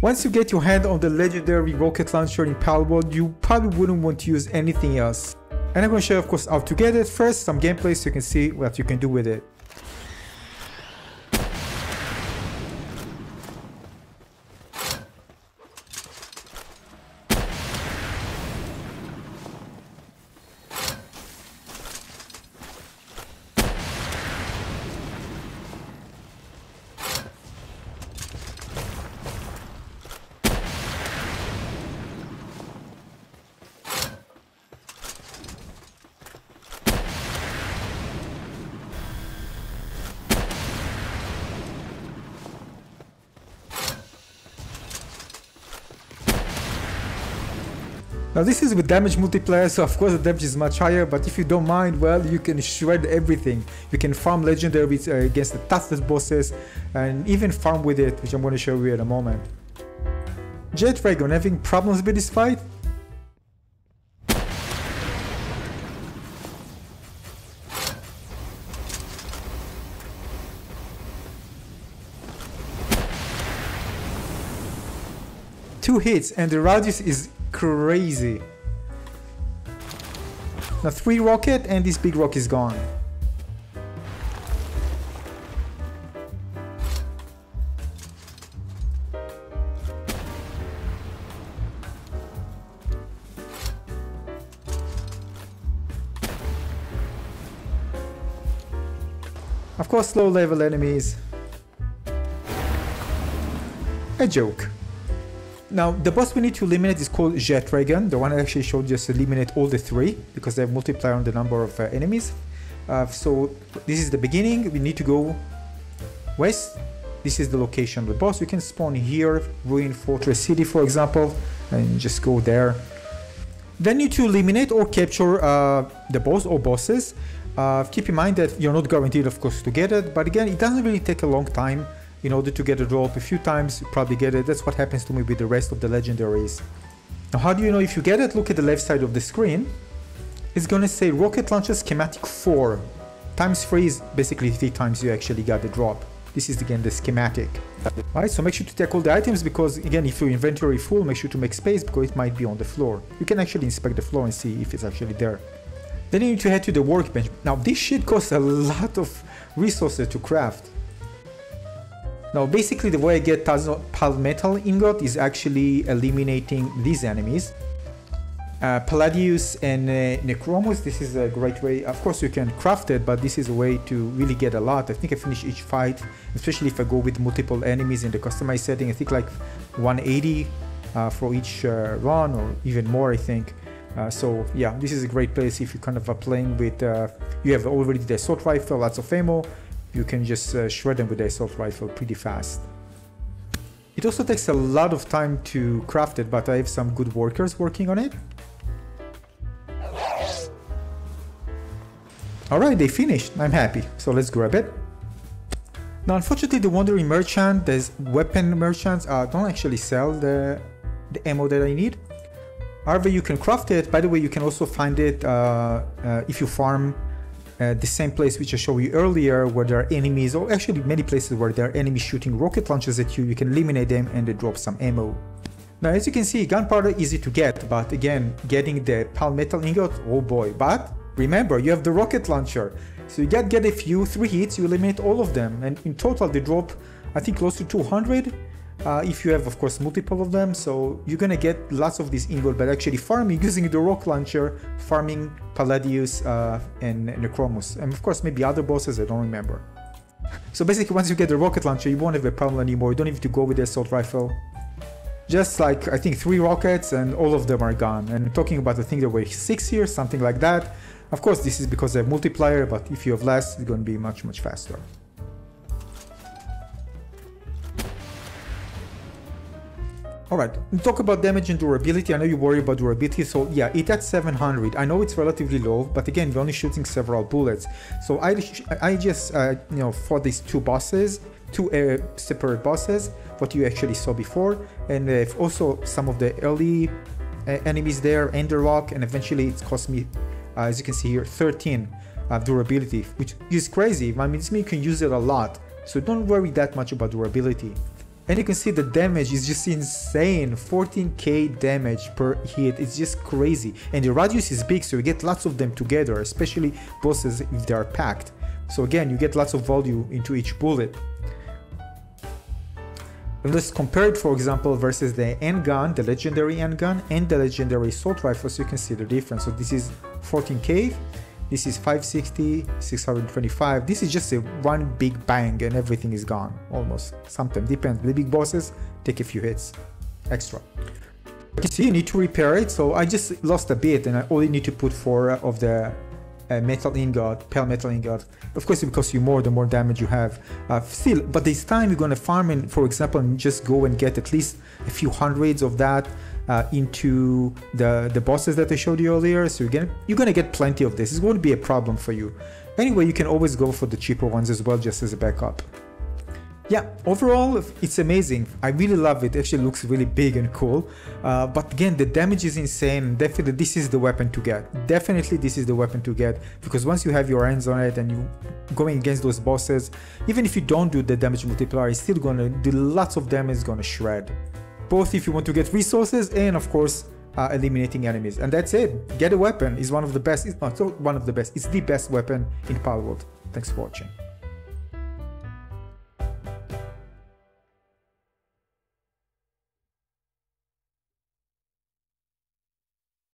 Once you get your hand on the legendary rocket launcher in Palworld, you probably wouldn't want to use anything else. And I'm going to show you of course how to get it. First some gameplay so you can see what you can do with it. Now this is with damage multiplier, so of course the damage is much higher, but if you don't mind, well, you can shred everything. You can farm legendaries against the toughest bosses and even farm with it, which I'm going to show you in a moment. Jet Dragon, having problems with this fight? Two hits and the radius is crazy. Now 3 rocket and this big rock is gone. Of course, low level enemies. A joke. Now, the boss we need to eliminate is called Jet Dragon. The one I actually showed just eliminate all the 3 because they have multiplier on the number of enemies. So this is the beginning. We need to go west. This is the location of the boss. You can spawn here, Ruin Fortress City, for example, and just go there. Then you need to eliminate or capture the boss or bosses. Keep in mind that you're not guaranteed, of course, to get it, but again, it doesn't really take a long time. In order to get a drop, a few times you probably get it. That's what happens to me with the rest of the legendaries. Now how do you know if you get it? Look at the left side of the screen. It's gonna say rocket launcher schematic 4 times 3 is basically 3 times you actually got the drop. This is again the schematic. Alright, so make sure to take all the items because again, if your inventory is full, make sure to make space because it might be on the floor. You can actually inspect the floor and see if it's actually there. Then you need to head to the workbench. Now this shit costs a lot of resources to craft. Now basically the way I get Palmetal Ingot is actually eliminating these enemies. Palladius and Necromus, this is a great way. Of course you can craft it, but this is a way to really get a lot. I think I finish each fight, especially if I go with multiple enemies in the customized setting. I think like 180 for each run or even more I think. So yeah, this is a great place if you kind of are playing with, you have already the assault rifle, lots of ammo. You can just shred them with the assault rifle pretty fast. It also takes a lot of time to craft it, but I have some good workers working on it. Alright, they finished. I'm happy. So let's grab it. Now unfortunately the Wandering Merchant, there's weapon merchants, don't actually sell the ammo that I need. However, you can craft it. By the way, you can also find it if you farm the same place which I showed you earlier where there are enemies, or actually many places where there are enemies shooting rocket launchers at you. You can eliminate them and they drop some ammo. Now as you can see, gunpowder easy to get, but again, getting the Palmetal Ingot, oh boy. But remember, you have the rocket launcher, so you get a few, 3 hits, you eliminate all of them, and in total they drop I think close to 200 if you have of course multiple of them. So you're gonna get lots of these ingot, but actually farming using the rock launcher, farming Palladius and Necromus, and of course maybe other bosses, I don't remember. So basically once you get the rocket launcher, you won't have a problem anymore. You don't need to go with the assault rifle. Just like I think 3 rockets and all of them are gone. And talking about, I think there were 6 here, something like that. Of course this is because they have multiplier, but if you have less, it's going to be much faster. Alright, talk about damage and durability. I know you worry about durability, so yeah, it at 700. I know it's relatively low, but again, you're only shooting several bullets. So I just, you know, fought these 2 bosses, 2 separate bosses, what you actually saw before, and also some of the early enemies there, Ender Rock, and eventually it's cost me, as you can see here, 13 durability, which is crazy. I mean, it means you can use it a lot, so don't worry that much about durability. And you can see the damage is just insane. 14k damage per hit. It's just crazy. And the radius is big, so you get lots of them together, especially bosses if they are packed. So again, you get lots of value into each bullet. And let's compare it, for example, versus the handgun, the legendary handgun, and the legendary assault rifle, so you can see the difference. So this is 14k, this is 560, 625. This is just a one big bang and everything is gone, almost. Sometimes, depends. The big bosses take a few hits extra. You can see you need to repair it, so I just lost a bit and I only need to put 4 of the metal ingot, pale metal ingot. Of course, it costs you more the more damage you have. Still, but this time you're gonna farm in, for example, and just go and get at least a few hundreds of that into the bosses that I showed you earlier. So you're gonna get plenty of this. It won't be a problem for you. Anyway, you can always go for the cheaper ones as well, just as a backup. Yeah, overall, it's amazing. I really love it. Actually looks really big and cool. But again, the damage is insane. Definitely, this is the weapon to get. Definitely, this is the weapon to get. Because once you have your hands on it and you going against those bosses, even if you don't do the damage multiplier, it's still gonna do lots of damage, it's gonna shred. Both if you want to get resources and, of course, eliminating enemies. And that's it. Get a weapon is one of the best. It's not one of the best. It's the best weapon in Palworld. Thanks for watching.